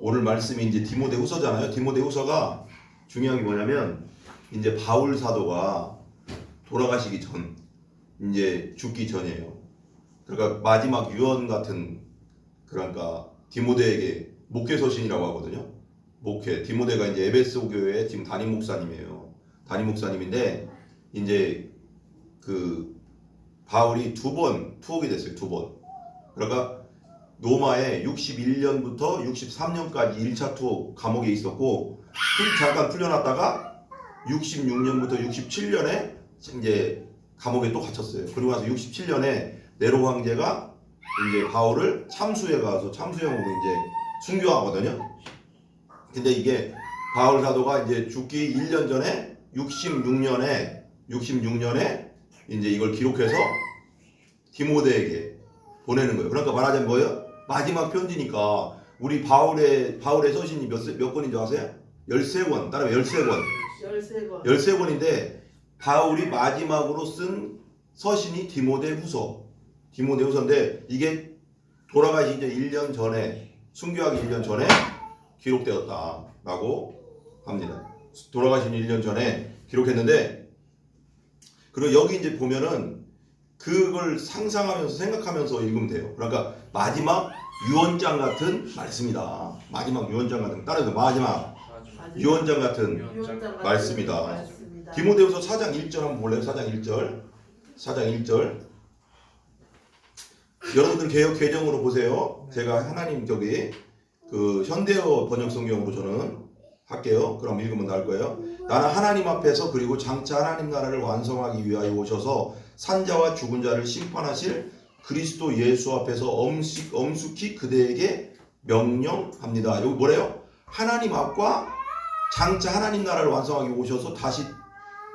오늘 말씀이 이제 디모데후서잖아요. 디모데후서가 중요한 게 뭐냐면 이제 바울 사도가 돌아가시기 전, 이제 죽기 전이에요. 그러니까 마지막 유언 같은, 그러니까 디모데에게 목회 서신이라고 하거든요. 목회. 디모데가 이제 에베소 교회의 지금 담임 목사님이에요. 담임 목사님인데 이제 그 바울이 두 번 투옥이 됐어요. 두 번. 그러니까 로마에 61년부터 63년까지 1차 투옥 감옥에 있었고 잠깐 풀려났다가 66년부터 67년에 이제 감옥에 또 갇혔어요. 그리고 나서 67년에 네로 황제가 이제 바울을 참수해 가서 참수형으로 이제 순교하거든요. 근데 이게 바울 사도가 이제 죽기 1년 전에 66년에 이제 이걸 기록해서 디모데에게 보내는 거예요. 그러니까 말하자면 뭐예요? 마지막 편지니까 우리 바울의 서신이 몇 권인 줄 아세요? 13권. 따라해 13권. 13권인데 바울이 마지막으로 쓴 서신이 디모데후서인데 이게 돌아가시기 이제 1년 전에 순교하기 1년 전에 기록되었다라고 합니다. 돌아가신 1년 전에 기록했는데 그리고 여기 이제 보면은 그걸 상상하면서 생각하면서 읽으면 돼요. 그러니까 마지막 유언장 같은 말씀이다. 마지막 유언장 같은 따라서 마지막 유언장 같은 말씀이다. 디모데후서 4장 1절 한번 볼래요? 4장 1절. 여러분들 개역 개정으로 보세요. 제가 하나님 저기 그 현대어 번역 성경으로 저는 할게요. 그럼 읽으면 나올 거예요. 나는 하나님 앞에서 그리고 장차 하나님 나라를 완성하기 위하여 오셔서 산자와 죽은 자를 심판하실 그리스도 예수 앞에서 엄숙히 그대에게 명령합니다. 여기 뭐래요? 하나님 앞과 장차 하나님 나라를 완성하기 오셔서 다시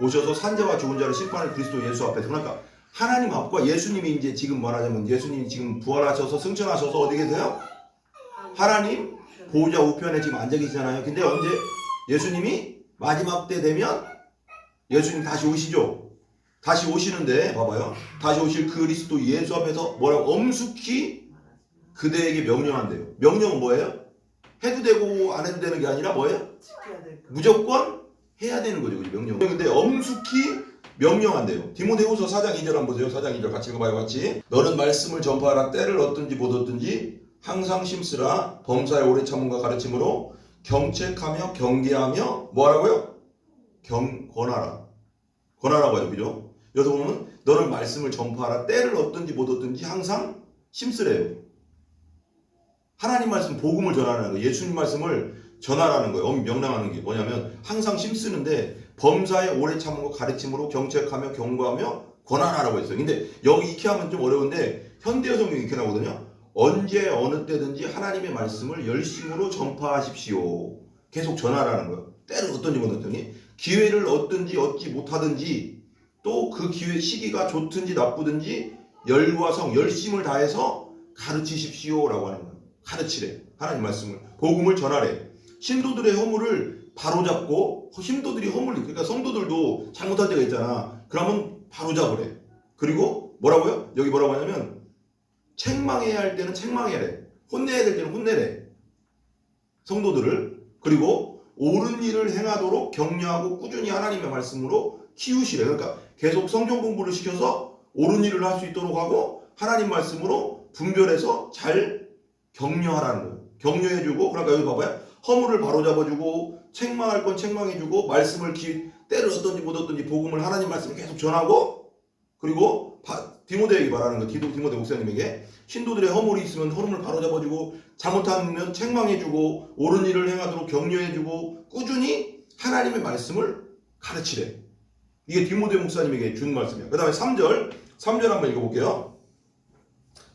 오셔서 산자와 죽은 자를 심판할 그리스도 예수 앞에서. 그러니까 하나님 앞과 예수님이 이제 지금 말하자면 예수님이 지금 부활하셔서 승천하셔서 어디 계세요? 하나님 보호자 우편에 지금 앉아 계시잖아요. 근데 언제 예수님이 마지막 때 되면 예수님 다시 오시죠. 다시 오시는데 봐봐요. 다시 오실 그리스도 예수 앞에서 뭐라고 엄숙히 그대에게 명령한대요. 명령은 뭐예요? 해도 되고 안 해도 되는 게 아니라 뭐예요? 무조건 해야 되는 거죠. 명령. 근데 엄숙히 명령한대요. 디모데후서 4장 2절 한번 보세요. 4장 2절 같이 읽어봐요. 같이. 너는 말씀을 전파하라. 때를 얻든지 못 얻든지 항상 심쓰라. 범사의 오래 참음과 가르침으로 경책하며 경계하며 뭐하라고요? 권하라고 하죠. 그죠? 여기서 보면 너는 말씀을 전파하라. 때를 얻든지 못 얻든지 항상 심쓰래요. 하나님 말씀 복음을 전하는 거예요. 예수님 말씀을 전하라는 거예요. 명령하는 게 뭐냐면 항상 심쓰는데 범사의 오래 참음과 가르침으로 경책하며 경고하며 권하라고 했어요. 근데 여기 익히 하면 좀 어려운데 현대어 성경이 이렇게 나오거든요. 언제 어느 때든지 하나님의 말씀을 열심으로 전파하십시오. 계속 전하라는 거예요. 때를 얻든지 못 얻든지 기회를 얻든지 얻지 못하든지 또 그 기회 시기가 좋든지 나쁘든지 열과 성 열심을 다해서 가르치십시오라고 하는 거예요. 가르치래. 하나님 말씀을 복음을 전하래. 신도들의 허물을 바로잡고 신도들이 허물이 그러니까 성도들도 잘못할 때가 있잖아. 그러면 바로잡으래. 그리고 뭐라고요? 여기 뭐라고 하냐면 책망해야 할 때는 책망해래. 혼내야 될 때는 혼내래. 성도들을. 그리고 옳은 일을 행하도록 격려하고 꾸준히 하나님의 말씀으로 키우시래. 그러니까 계속 성경 공부를 시켜서 옳은 일을 할 수 있도록 하고 하나님 말씀으로 분별해서 잘 격려하라는 거예요. 격려해주고 그러니까 여기 봐봐요. 허물을 바로잡아주고 책망할 건 책망해주고 말씀을 때를 얻든지 못 얻든지 복음을 하나님 말씀을 계속 전하고 그리고 디모데에게 말하는 거 디모데 목사님에게 신도들의 허물이 있으면 허물을 바로잡아주고 잘못하면 책망해주고 옳은 일을 행하도록 격려해주고 꾸준히 하나님의 말씀을 가르치래. 이게 디모데 목사님에게 준 말씀이야. 그 다음에 3절 한번 읽어볼게요.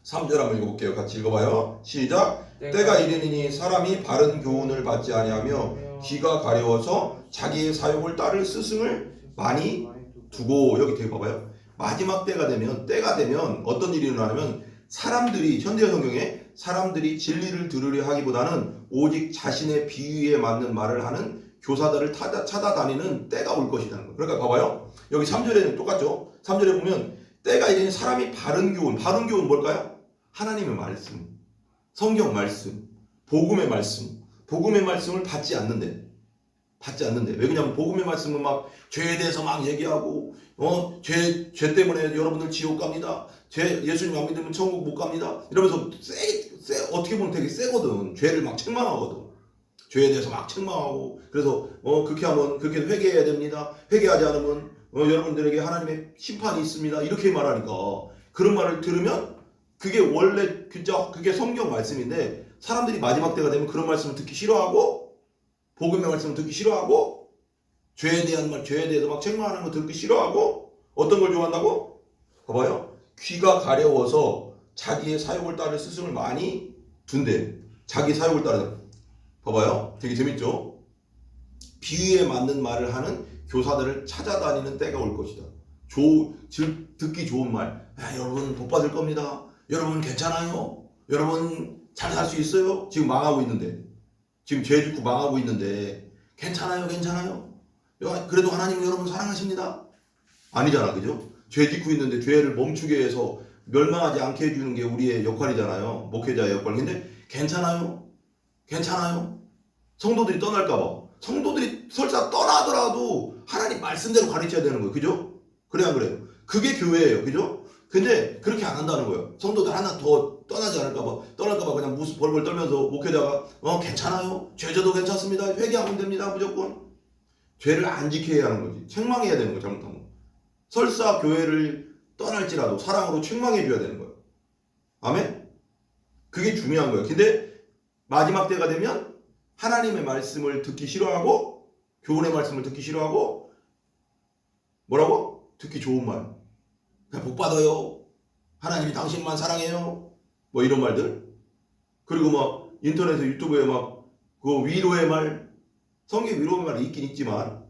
3절 한번 읽어볼게요. 같이 읽어봐요. 시작. 때가 이르니니 사람이 바른 교훈을 받지 아니하며 귀가 가려워서 자기의 사욕을 따를 스승을 많이 두고 여기 되게 봐봐요. 마지막 때가 되면 어떤 일이 일어나냐면 사람들이 현대어 성경에 사람들이 진리를 들으려 하기보다는 오직 자신의 비위에 맞는 말을 하는 교사들을 찾아다니는 때가 올 것이라는 거예요. 그러니까 봐봐요. 여기 3절에는 똑같죠. 3절에 보면 때가 이르니 사람이 바른 교훈 뭘까요? 하나님의 말씀, 성경 말씀, 복음의 말씀, 복음의 말씀을 받지 않는데. 왜 그러냐면 복음의 말씀은 막 죄에 대해서 막 얘기하고 죄 때문에 여러분들 지옥 갑니다. 예수님 안 믿으면 천국 못 갑니다. 이러면서 어떻게 보면 되게 세거든. 죄를 막 책망하거든. 죄에 대해서 막 책망하고 그래서 그렇게 하면 그렇게 회개해야 됩니다. 회개하지 않으면 여러분들에게 하나님의 심판이 있습니다. 이렇게 말하니까 그런 말을 들으면 그게 원래 그게 성경 말씀인데 사람들이 마지막 때가 되면 그런 말씀을 듣기 싫어하고 복음의 말씀을 듣기 싫어하고 죄에 대해서 막 책망하는 거 듣기 싫어하고 어떤 걸 좋아한다고? 봐봐요. 귀가 가려워서 자기의 사욕을 따를 스승을 많이 둔대. 자기 사욕을 따르다. 봐봐요. 되게 재밌죠? 비유에 맞는 말을 하는 교사들을 찾아다니는 때가 올 것이다. 듣기 좋은 말. 여러분 복 받을 겁니다. 여러분 괜찮아요. 여러분 잘 살 수 있어요. 지금 망하고 있는데. 지금 죄 짓고 망하고 있는데 괜찮아요. 그래도 하나님 여러분 사랑하십니다. 아니잖아. 그죠? 죄 짓고 있는데 죄를 멈추게 해서 멸망하지 않게 해주는 게 우리의 역할이잖아요. 목회자의 역할. 근데 괜찮아요. 성도들이 떠날까봐. 성도들이 설사 떠나더라도 하나님 말씀대로 가르쳐야 되는 거예요. 그죠? 그래 안 그래요? 그게 교회예요. 그죠? 근데 그렇게 안 한다는 거예요. 성도들 하나 더 떠나지 않을까봐 그냥 무슨 벌벌 떨면서 목회자가 괜찮아요. 죄져도 괜찮습니다. 회개하면 됩니다. 무조건. 죄를 안 지켜야 하는 거지. 책망해야 되는 거 잘못하면. 설사 교회를 떠날지라도 사랑으로 책망해 줘야 되는 거예요. 아멘? 그게 중요한 거예요. 근데 마지막 때가 되면 하나님의 말씀을 듣기 싫어하고 교훈의 말씀을 듣기 싫어하고 뭐라고? 듣기 좋은 말. 그냥 복 받아요. 하나님이 당신만 사랑해요. 뭐 이런 말들. 그리고 막 인터넷에 유튜브에 막 그 위로의 말, 성경 위로의 말이 있긴 있지만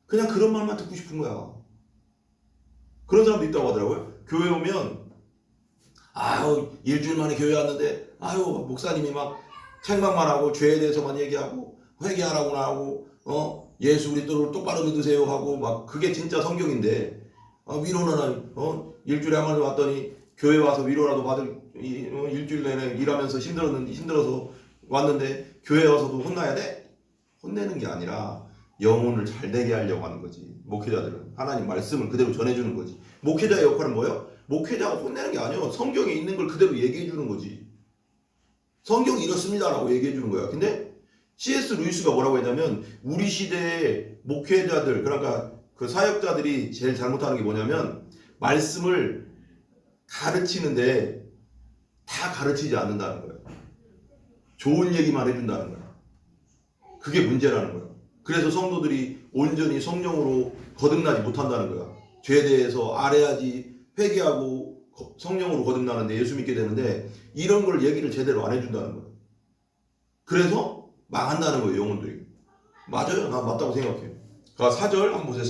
그냥 그런 말만 듣고 싶은 거야. 그런 사람도 있다고 하더라고요. 교회 오면 일주일 만에 교회 왔는데 목사님이 막 책망만 하고 죄에 대해서만 얘기하고 회개하라고나 하고 예수 그리스도를 똑바로 믿으세요 하고 막 그게 진짜 성경인데 위로는 일주일에 한 번 왔더니 교회 와서 위로라도 받을 일주일 내내 일하면서 힘들어서 왔는데 교회 와서도 혼나야 돼? 혼내는 게 아니라 영혼을 잘 되게 하려고 하는 거지. 목회자들은 하나님 말씀을 그대로 전해주는 거지. 목회자의 역할은 뭐예요? 목회자가 혼내는 게 아니에요. 성경에 있는 걸 그대로 얘기해 주는 거지. 성경이 이렇습니다라고 얘기해 주는 거야. 근데 C.S. 루이스가 뭐라고 했냐면 우리 시대의 목회자들 그러니까 그 사역자들이 제일 잘못하는 게 뭐냐면 말씀을 가르치는데 다 가르치지 않는다는 거예요. 좋은 얘기만 해준다는 거예요. 그게 문제라는 거예요. 그래서 성도들이 온전히 성령으로 거듭나지 못한다는 거야. 죄에 대해서 알아야지 회개하고 성령으로 거듭나는데 예수 믿게 되는데 이런 걸 얘기를 제대로 안 해준다는 거예요. 그래서 망한다는 거예요. 영혼들이. 맞아요. 난 맞다고 생각해요. 4절 한번 보세요.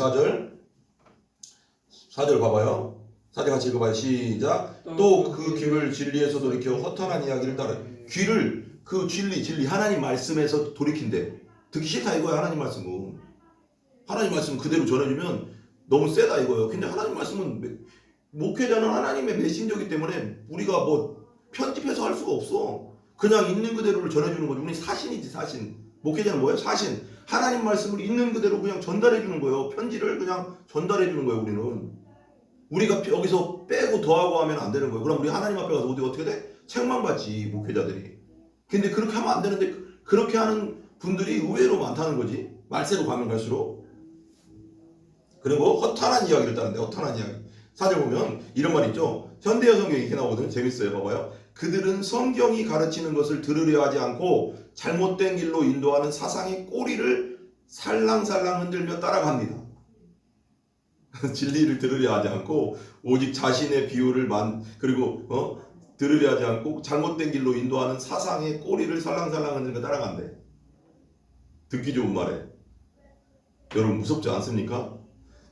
4절 봐봐요. 4절 같이 읽어봐요. 시작. 또 그 귀를 진리에서 돌이켜 허탄한 이야기를 따라. 귀를 그 진리 하나님 말씀에서 돌이킨대. 듣기 싫다 이거야. 하나님 말씀은 그대로 전해주면 너무 세다 이거예요. 근데 하나님 말씀은 목회자는 하나님의 메신저이기 때문에 우리가 뭐 편집해서 할 수가 없어. 그냥 있는 그대로를 전해주는 거지. 우리 사신이지 사신. 목회자는 뭐예요? 사신. 하나님 말씀을 있는 그대로 그냥 전달해 주는 거예요. 편지를 그냥 전달해 주는 거예요. 우리가 여기서 빼고 더하고 하면 안 되는 거예요. 그럼 우리 하나님 앞에 가서 어떻게 돼? 책망받지 목회자들이. 근데 그렇게 하면 안 되는데 그렇게 하는 분들이 의외로 많다는 거지. 말세로 가면 갈수록. 그리고 허탄한 이야기를 따는데 허탄한 이야기. 4절 보면 이런 말 있죠. 현대어 성경이 이렇게 나오거든요. 재밌어요. 봐봐요. 그들은 성경이 가르치는 것을 들으려 하지 않고 잘못된 길로 인도하는 사상의 꼬리를 살랑살랑 흔들며 따라갑니다. 진리를 들으려 하지 않고 오직 자신의 비유를 그리고 들으려 하지 않고 잘못된 길로 인도하는 사상의 꼬리를 살랑살랑 흔들며 따라간대. 듣기 좋은 말에. 여러분 무섭지 않습니까?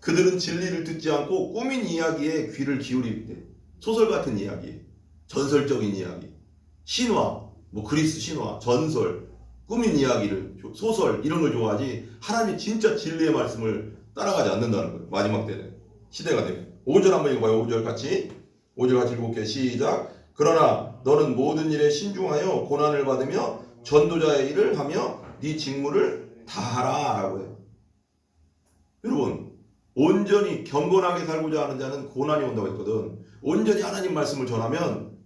그들은 진리를 듣지 않고 꾸민 이야기에 귀를 기울이대. 소설 같은 이야기, 전설적인 이야기, 신화, 뭐 그리스 신화, 전설, 꾸민 이야기를, 소설 이런 걸 좋아하지 하나님이 진짜 진리의 말씀을 따라가지 않는다는 거예요. 마지막 때는. 시대가 되면. 5절 한번 읽어봐요. 5절 같이 읽어볼게요. 시작. 그러나 너는 모든 일에 신중하여 고난을 받으며 전도자의 일을 하며 네 직무를 다하라 라고 해요. 여러분, 온전히 경건하게 살고자 하는 자는 고난이 온다고 했거든. 온전히 하나님 말씀을 전하면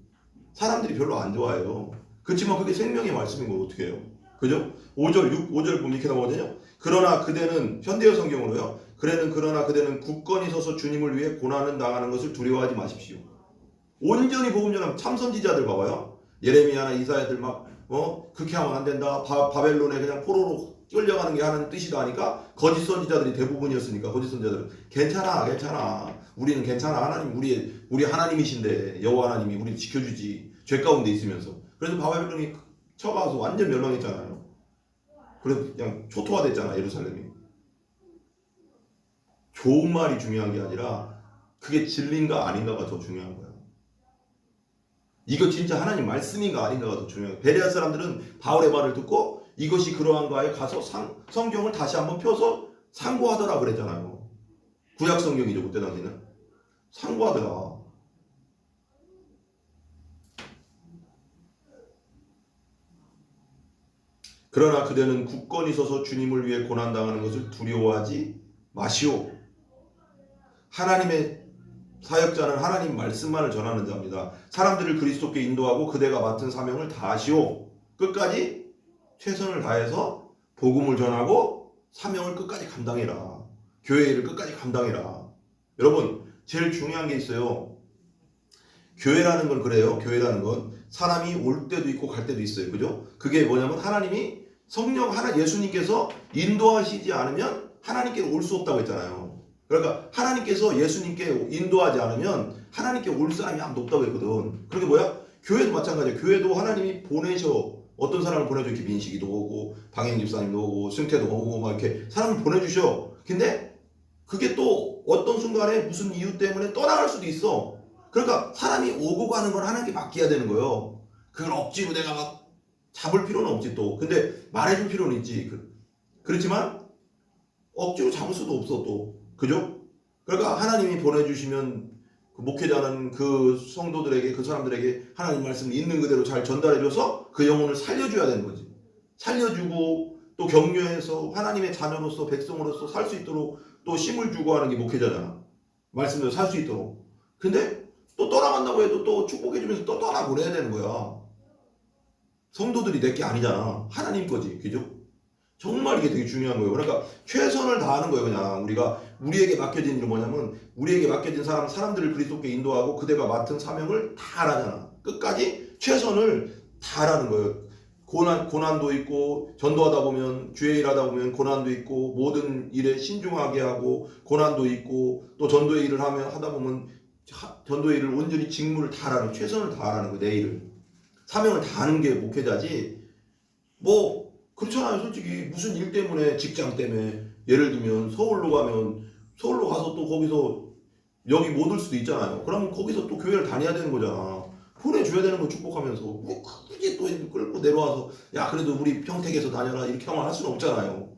사람들이 별로 안 좋아해요. 그렇지만 그게 생명의 말씀인 걸 어떻게 해요? 그죠? 5절 보면 이렇게 나오거든요. 그러나 그대는, 현대어 성경으로요. 그러나 그대는 굳건히 서서 주님을 위해 고난을 당하는 것을 두려워하지 마십시오. 온전히 복음 전하면 참선지자들 봐봐요. 예레미야나 이사야들 막 그렇게 하면 안 된다. 바벨론에 그냥 포로로 끌려가는 게 하는 뜻이다 하니까 거짓 선지자들이 대부분이었으니까 거짓 선지자들은 괜찮아. 우리는 괜찮아. 하나님 우리 하나님이신데 여호와 하나님이 우리를 지켜주지. 죄 가운데 있으면서. 그래서 바벨론이 쳐가서 완전 멸망했잖아요. 그래서 그냥 초토화됐잖아 예루살렘이. 좋은 말이 중요한 게 아니라 그게 진리인가 아닌가가 더 중요한 거야. 이거 진짜 하나님 말씀인가 아닌가가 더 중요해요. 베레아 사람들은 바울의 말을 듣고 이것이 그러한가에 가서 성경을 다시 한번 펴서 상고하더라 그랬잖아요. 구약 성경이죠 그때 당시는. 상고하더라. 그러나 그대는 굳건히 서서 주님을 위해 고난당하는 것을 두려워하지 마시오. 하나님의 사역자는 하나님 말씀만을 전하는 자입니다. 사람들을 그리스도께 인도하고 그대가 맡은 사명을 다하시오. 끝까지 최선을 다해서 복음을 전하고 사명을 끝까지 감당해라. 교회 일을 끝까지 감당해라. 여러분 제일 중요한 게 있어요. 교회라는 건 그래요. 교회라는 건 사람이 올 때도 있고 갈 때도 있어요. 그죠? 그게 뭐냐면 하나님이 예수님께서 인도하시지 않으면 하나님께 올 수 없다고 했잖아요. 그러니까 하나님께서 예수님께 인도하지 않으면 하나님께 올 사람이 아무도 없다고 했거든. 그게 뭐야? 교회도 마찬가지야. 교회도 하나님이 보내셔. 어떤 사람을 보내줘. 이렇게 민식이도 오고 방행 집사님도 오고 승태도 오고 막 이렇게 사람을 보내주셔. 근데 그게 또 어떤 순간에 무슨 이유 때문에 떠나갈 수도 있어. 그러니까 사람이 오고 가는 건 하나님께 맡겨야 되는 거예요. 그걸 억지로 내가 막 잡을 필요는 없지 또. 근데 말해줄 필요는 있지. 그렇지만 억지로 잡을 수도 없어 또. 그죠? 그러니까 하나님이 보내주시면 그 목회자는 그 성도들에게 그 사람들에게 하나님 말씀을 있는 그대로 잘 전달해줘서 그 영혼을 살려줘야 되는 거지. 살려주고 또 격려해서 하나님의 자녀로서 백성으로서 살 수 있도록 또 힘을 주고 하는 게 목회자잖아. 말씀대로 살 수 있도록. 근데 또 떠나간다고 해도 또 축복해주면서 또 떠나보내야 되는 거야. 성도들이 내 게 아니잖아. 하나님 거지. 그죠? 정말 이게 되게 중요한 거예요. 그러니까 최선을 다하는 거예요. 그냥 우리에게 맡겨진 일은 뭐냐면 우리에게 맡겨진 사람들을 그리스도께 인도하고 그대가 맡은 사명을 다 하라잖아. 끝까지 최선을 다하라는 거예요. 고난도 있고 전도하다 보면 주의 일하다 보면 고난도 있고 모든 일에 신중하게 하고 고난도 있고 또 전도의 일을 하다 보면 전도의 일을 온전히 직무를 다하라는 최선을 다하라는 거예요. 내 일을 사명을 다하는 게 목회자지. 뭐 그렇잖아요. 솔직히 무슨 일 때문에 직장 때문에 예를 들면 서울로 가서 또 거기서 여기 못 올 수도 있잖아요. 그러면 거기서 또 교회를 다녀야 되는 거잖아. 보내줘야 되는 거 축복하면서 뭐 굳이 또 끌고 내려와서 야 그래도 우리 평택에서 다녀라 이렇게만 할 수는 없잖아요.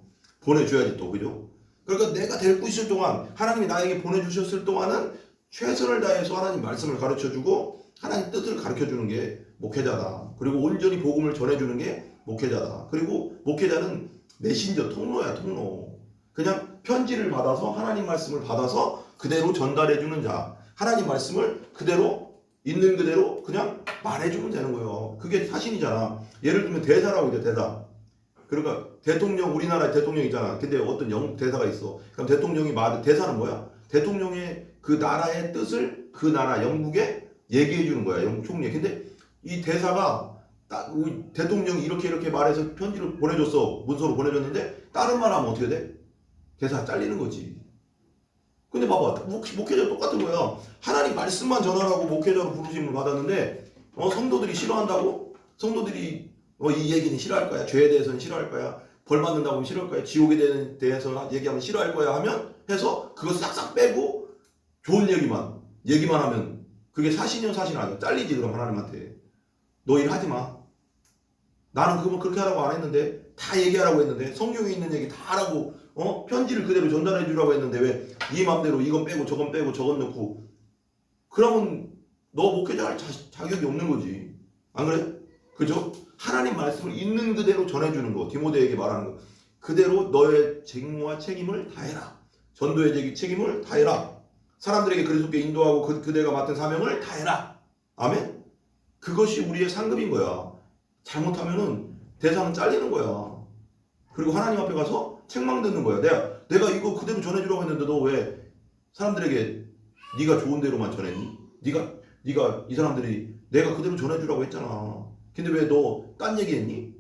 보내줘야지 또. 그죠? 그러니까 내가 데리고 있을 동안 하나님이 나에게 보내주셨을 동안은 최선을 다해서 하나님 말씀을 가르쳐주고 하나님 뜻을 가르쳐주는 게 목회자다. 그리고 온전히 복음을 전해주는 게 목회자다. 그리고 목회자는 메신저 통로야. 통로. 그냥 편지를 받아서 하나님 말씀을 받아서 그대로 전달해주는 자. 하나님 말씀을 그대로 있는 그대로 그냥 말해주면 되는 거예요. 그게 사신이잖아. 예를 들면 대사라고 있죠. 대사. 그러니까 우리나라에 대통령 있잖아. 근데 어떤 영국 대사가 있어. 그럼 대사는 뭐야? 대통령의 그 나라의 뜻을 그 나라 영국에 얘기해 주는 거야. 영국 총리. 근데 이 대사가 대통령이 이렇게 말해서 편지를 보내줬어. 문서로 보내줬는데 다른 말 하면 어떻게 돼? 대사 잘리는 거지. 근데 봐봐. 목회자 똑같은 거야. 하나님 말씀만 전하라고 목회자로 부르심을 받았는데 성도들이 싫어한다고? 성도들이 이 얘기는 싫어할 거야. 죄에 대해서는 싫어할 거야. 벌 받는다고 하면 싫어할 거야. 지옥에 대해서 얘기하면 싫어할 거야 하면 해서 그거 싹싹 빼고 좋은 얘기만 하면 그게 사신이면 사신 아니야. 잘리지 그럼 하나님한테. 너 일 하지 마. 나는 그거 그렇게 하라고 안 했는데 다 얘기하라고 했는데 성경에 있는 얘기 다 하라고 편지를 그대로 전달해 주라고 했는데 왜 네 맘대로 이건 빼고 저건 넣고 그러면 너 목회자 할 자격이 없는 거지. 안 그래? 그죠? 하나님 말씀을 있는 그대로 전해주는 거. 디모데에게 말하는 거. 그대로 너의 직무와 책임을 다해라. 전도의 책임을 다해라. 사람들에게 그리스도께 인도하고 그대가 맡은 사명을 다해라. 아멘? 그것이 우리의 상급인 거야. 잘못하면은 대상은 잘리는 거야. 그리고 하나님 앞에 가서 책망 듣는 거야. 내가 이거 그대로 전해주라고 했는데 너 왜 사람들에게 네가 좋은 대로만 전했니? 네가 이 사람들이 내가 그대로 전해주라고 했잖아. 근데 왜 너 딴 얘기했니?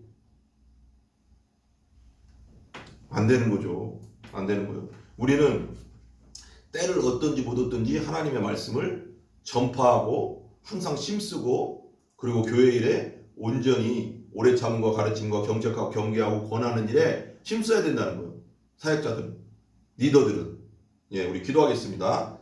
안 되는 거죠. 안 되는 거예요. 우리는 때를 얻든지 못 얻든지 하나님의 말씀을 전파하고 항상 힘쓰고 그리고 교회 일에 온전히 오래 참음과 가르침과 경책하고 경계하고 권하는 일에 힘써야 된다는 거예요. 사역자들은, 리더들은. 예, 우리 기도하겠습니다.